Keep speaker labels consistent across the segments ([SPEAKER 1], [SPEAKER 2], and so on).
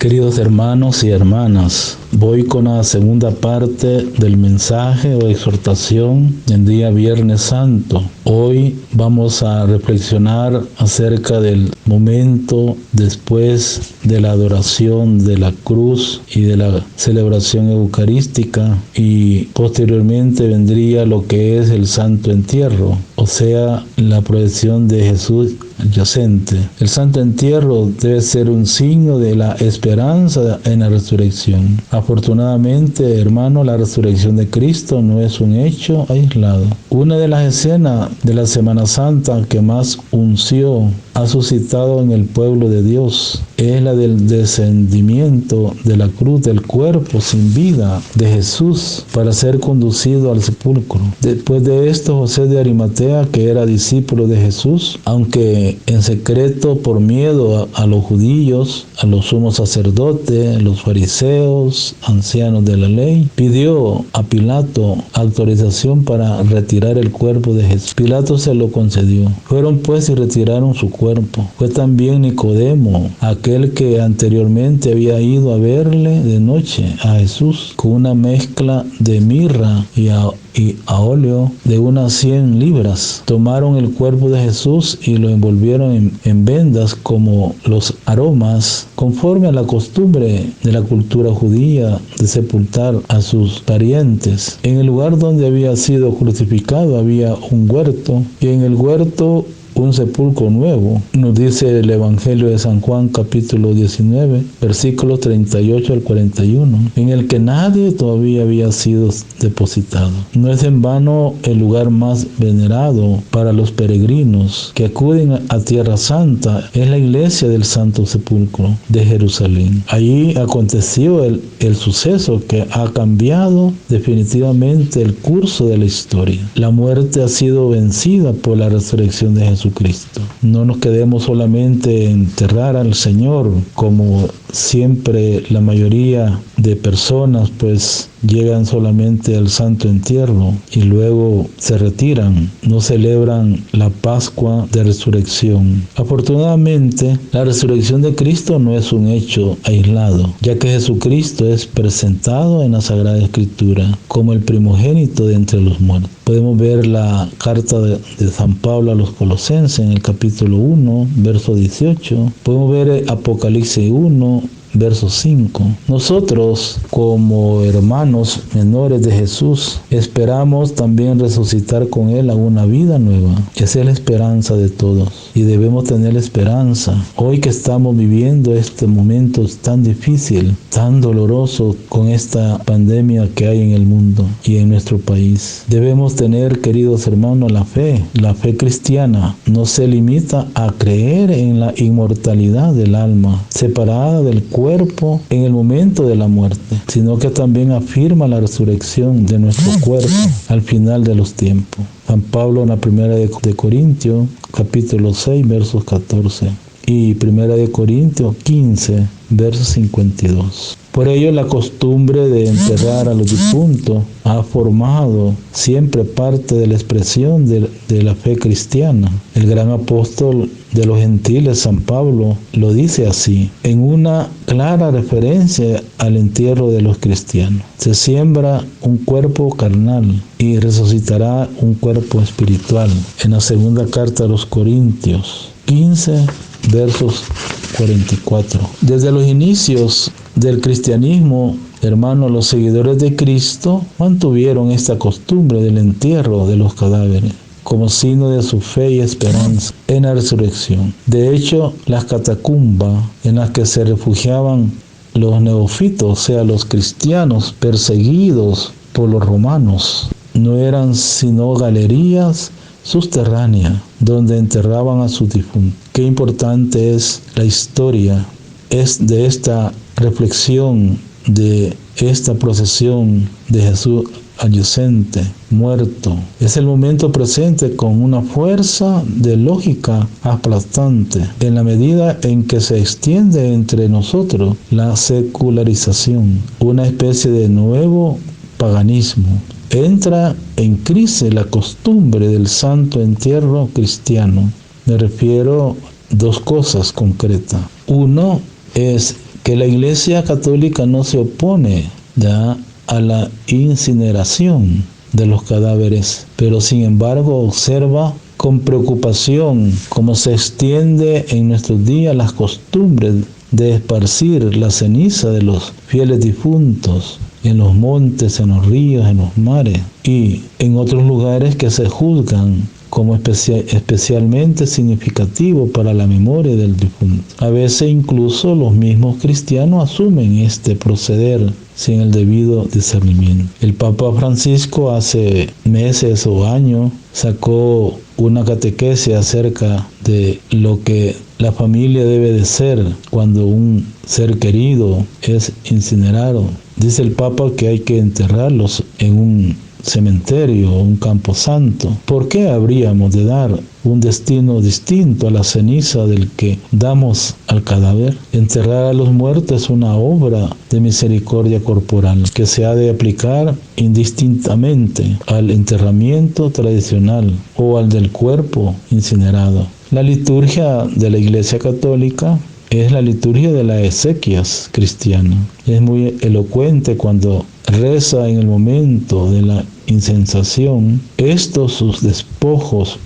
[SPEAKER 1] Queridos hermanos y hermanas, voy con la segunda parte del mensaje o exhortación del día Viernes Santo. Hoy vamos a reflexionar acerca del momento después de la adoración de la cruz y de la celebración eucarística, y posteriormente vendría lo que es el Santo Entierro, o sea, la procesión de Jesús yacente. El Santo Entierro debe ser un signo de la esperanza en la resurrección. Afortunadamente, hermano, la resurrección de Cristo no es un hecho aislado. Una de las escenas de la Semana Santa que más unción ha suscitado en el pueblo de Dios es la del descendimiento de la cruz del cuerpo sin vida de Jesús para ser conducido al sepulcro. Después de esto, José de Arimatea, que era discípulo de Jesús, aunque en secreto por miedo a los judíos, a los sumos sacerdotes, los fariseos, ancianos de la ley, pidió a Pilato autorización para retirar el cuerpo de Jesús. Pilato se lo concedió. Fueron pues y retiraron su cuerpo. Fue también Nicodemo, aquel que anteriormente había ido a verle de noche a Jesús, con una mezcla de mirra y a óleo de unas 100 libras. Tomaron el cuerpo de Jesús y lo envolvieron en vendas como los aromas, conforme a la costumbre de la cultura judía de sepultar a sus parientes. En el lugar donde había sido crucificado había un huerto, y en el huerto un sepulcro nuevo, nos dice el Evangelio de San Juan capítulo 19, versículos 38 al 41, en el que nadie todavía había sido depositado. No es en vano el lugar más venerado para los peregrinos que acuden a Tierra Santa, es la iglesia del Santo Sepulcro de Jerusalén. Allí aconteció el suceso que ha cambiado definitivamente el curso de la historia. La muerte ha sido vencida por la resurrección de Jesucristo. No nos quedemos solamente en enterrar al Señor, como siempre la mayoría de personas pues llegan solamente al Santo Entierro y luego se retiran, no celebran la Pascua de Resurrección. Afortunadamente, la resurrección de Cristo no es un hecho aislado, ya que Jesucristo es presentado en la Sagrada Escritura como el primogénito de entre los muertos. Podemos ver la carta de San Pablo a los Colosenses en el capítulo 1, verso 18. Podemos ver Apocalipsis 1, verso 5. Nosotros, como hermanos menores de Jesús, esperamos también resucitar con Él a una vida nueva. Esa es la esperanza de todos, y debemos tener esperanza. Hoy que estamos viviendo este momento tan difícil, tan doloroso, con esta pandemia que hay en el mundo y en nuestro país, debemos tener, queridos hermanos, la fe. La fe cristiana no se limita a creer en la inmortalidad del alma, separada del cuerpo en el momento de la muerte, sino que también afirma la resurrección de nuestro cuerpo al final de los tiempos. San Pablo en la primera de Corintios, capítulo 6, versos 14, y primera de Corintios 15, versos 52. Por ello, la costumbre de enterrar a los difuntos ha formado siempre parte de la expresión de la fe cristiana. El gran apóstol de los gentiles, San Pablo, lo dice así, en una clara referencia al entierro de los cristianos. Se siembra un cuerpo carnal y resucitará un cuerpo espiritual. En la segunda carta a los Corintios 15, versos 44. Desde los inicios del cristianismo, hermanos, los seguidores de Cristo mantuvieron esta costumbre del entierro de los cadáveres como signo de su fe y esperanza en la resurrección. De hecho, las catacumbas en las que se refugiaban los neófitos, o sea, los cristianos perseguidos por los romanos, no eran sino galerías subterráneas donde enterraban a sus difuntos. Qué importante es la historia, es de esta reflexión, de esta procesión de Jesús adyacente, muerto. Es el momento presente con una fuerza de lógica aplastante, en la medida en que se extiende entre nosotros la secularización, una especie de nuevo paganismo. Entra en crisis la costumbre del santo entierro cristiano. Me refiero a dos cosas concretas. Uno es que la Iglesia Católica no se opone ya a la incineración de los cadáveres, pero sin embargo observa con preocupación cómo se extiende en nuestros días las costumbres de esparcir la ceniza de los fieles difuntos en los montes, en los ríos, en los mares y en otros lugares que se juzgan como especialmente significativo para la memoria del difunto. A veces incluso los mismos cristianos asumen este proceder sin el debido discernimiento. El Papa Francisco hace meses o años sacó una catequesis acerca de lo que la familia debe de ser cuando un ser querido es incinerado. Dice el Papa que hay que enterrarlos en un cementerio o un camposanto. ¿Por qué habríamos de dar un destino distinto a la ceniza del que damos al cadáver? Enterrar a los muertos es una obra de misericordia corporal que se ha de aplicar indistintamente al enterramiento tradicional o al del cuerpo incinerado. La liturgia de la Iglesia Católica es la liturgia de las exequias cristiana. Es muy elocuente cuando reza en el momento de la incensación: estos sus despojos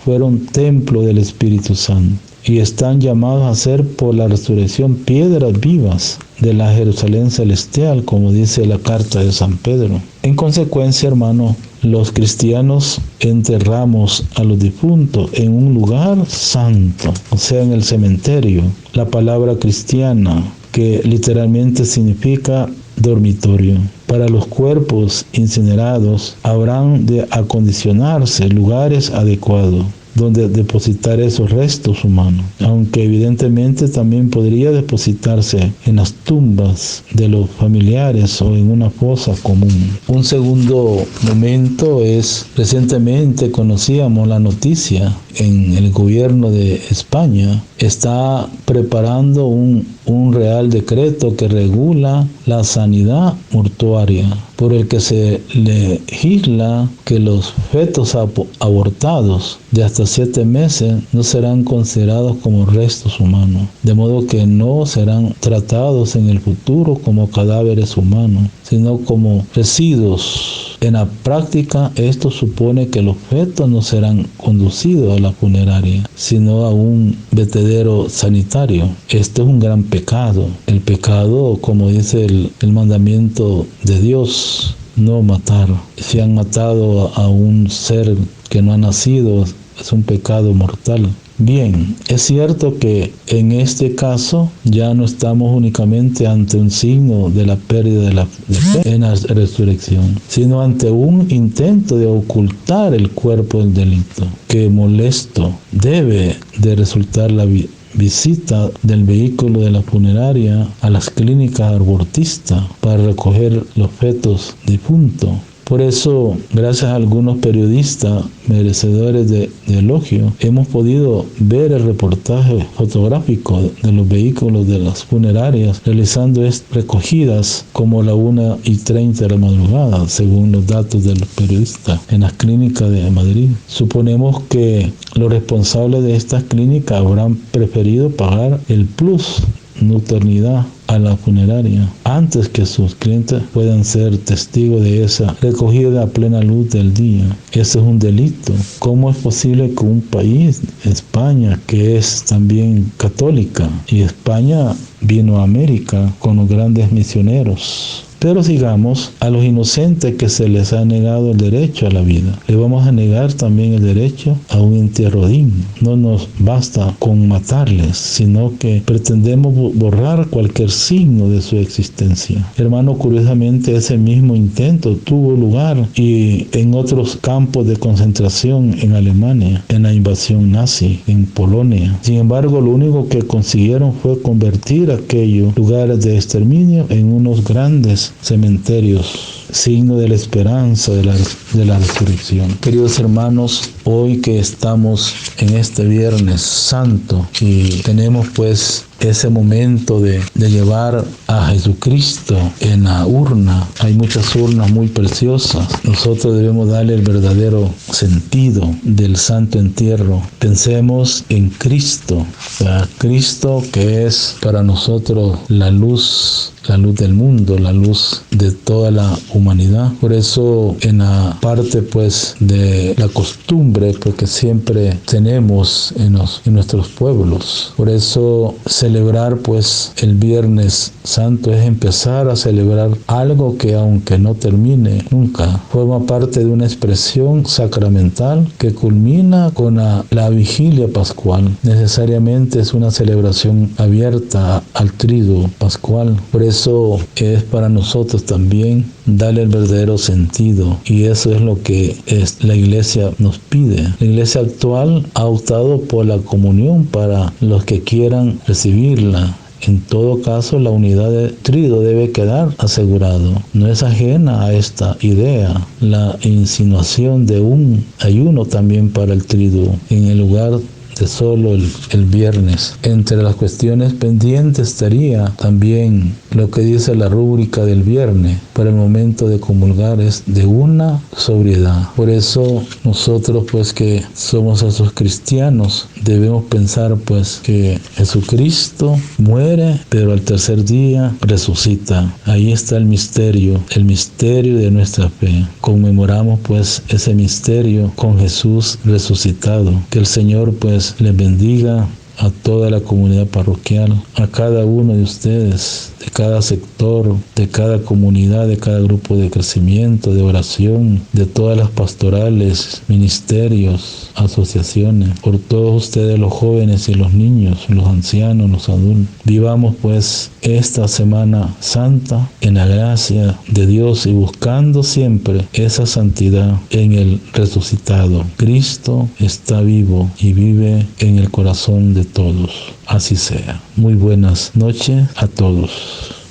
[SPEAKER 1] fueron templo del Espíritu Santo y están llamados a ser por la resurrección piedras vivas de la Jerusalén celestial, como dice la carta de San Pedro. En consecuencia, hermano, los cristianos enterramos a los difuntos en un lugar santo, o sea, en el cementerio. La palabra cristiana, que literalmente significa dormitorio. Para los cuerpos incinerados habrán de acondicionarse lugares adecuados donde depositar esos restos humanos, aunque evidentemente también podría depositarse en las tumbas de los familiares o en una fosa común. Un segundo momento es, recientemente conocíamos la noticia, en el gobierno de España está preparando un real decreto que regula la sanidad mortuaria, por el que se legisla que los fetos abortados de hasta 7 meses no serán considerados como restos humanos, de modo que no serán tratados en el futuro como cadáveres humanos, sino como residuos. En la práctica, esto supone que los fetos no serán conducidos a la funeraria, sino a un vertedero sanitario. Esto es un gran pecado. El pecado, como dice el mandamiento de Dios, no matar. Si han matado a un ser que no ha nacido, es un pecado mortal. Bien, es cierto que en este caso ya no estamos únicamente ante un signo de la pérdida de fe en la resurrección, sino ante un intento de ocultar el cuerpo del delito, que molesto debe de resultar la visita del vehículo de la funeraria a las clínicas abortistas para recoger los fetos difuntos. Por eso, gracias a algunos periodistas merecedores de elogio, hemos podido ver el reportaje fotográfico de los vehículos de las funerarias realizando recogidas como la 1:30 de la madrugada, según los datos de los periodistas, en las clínicas de Madrid. Suponemos que los responsables de estas clínicas habrán preferido pagar el plus nocturnidad a la funeraria antes que sus clientes puedan ser testigos de esa recogida a plena luz del día. Eso es un delito. ¿Cómo es posible que un país, España, que es también católica, y España vino a América con los grandes misioneros? Pero sigamos, a los inocentes que se les ha negado el derecho a la vida, le vamos a negar también el derecho a un entierro digno. No nos basta con matarles, sino que pretendemos borrar cualquier signo de su existencia. Hermano, curiosamente ese mismo intento tuvo lugar y en otros campos de concentración en Alemania, en la invasión nazi, en Polonia. Sin embargo, lo único que consiguieron fue convertir aquellos lugares de exterminio en unos grandes cementerios, signo de la esperanza de la resurrección. Queridos hermanos, hoy que estamos en este Viernes Santo y tenemos pues ese momento de llevar a Jesucristo en la urna. Hay muchas urnas muy preciosas. Nosotros debemos darle el verdadero sentido del santo entierro. Pensemos en Cristo, Cristo que es para nosotros la luz del mundo, la luz de toda la humanidad. Por eso en la parte pues de la costumbre porque siempre tenemos en nuestros pueblos. Por eso celebrar pues el Viernes Santo es empezar a celebrar algo que aunque no termine nunca, forma parte de una expresión sacramental que culmina con la vigilia pascual. Necesariamente es una celebración abierta al triduo pascual. Por eso es para nosotros también darle el verdadero sentido, y eso es lo que la Iglesia nos pide. La Iglesia actual ha optado por la comunión para los que quieran recibirla. En todo caso, la unidad de triduo debe quedar asegurado. No es ajena a esta idea la insinuación de un ayuno también para el triduo en el lugar de solo el viernes. Entre las cuestiones pendientes estaría también lo que dice la rúbrica del viernes para el momento de comulgar, es de una sobriedad. Por eso nosotros pues que somos esos cristianos debemos pensar pues que Jesucristo muere, pero al tercer día resucita. Ahí está el misterio de nuestra fe. Conmemoramos pues ese misterio con Jesús resucitado. Que el Señor pues les bendiga a toda la comunidad parroquial, a cada uno de ustedes, de cada sector, de cada comunidad, de cada grupo de crecimiento, de oración, de todas las pastorales, ministerios, asociaciones, por todos ustedes los jóvenes y los niños, los ancianos, los adultos. Vivamos pues esta Semana Santa en la gracia de Dios y buscando siempre esa santidad en el resucitado. Cristo está vivo y vive en el corazón de todos. Así sea. Muy buenas noches a todos.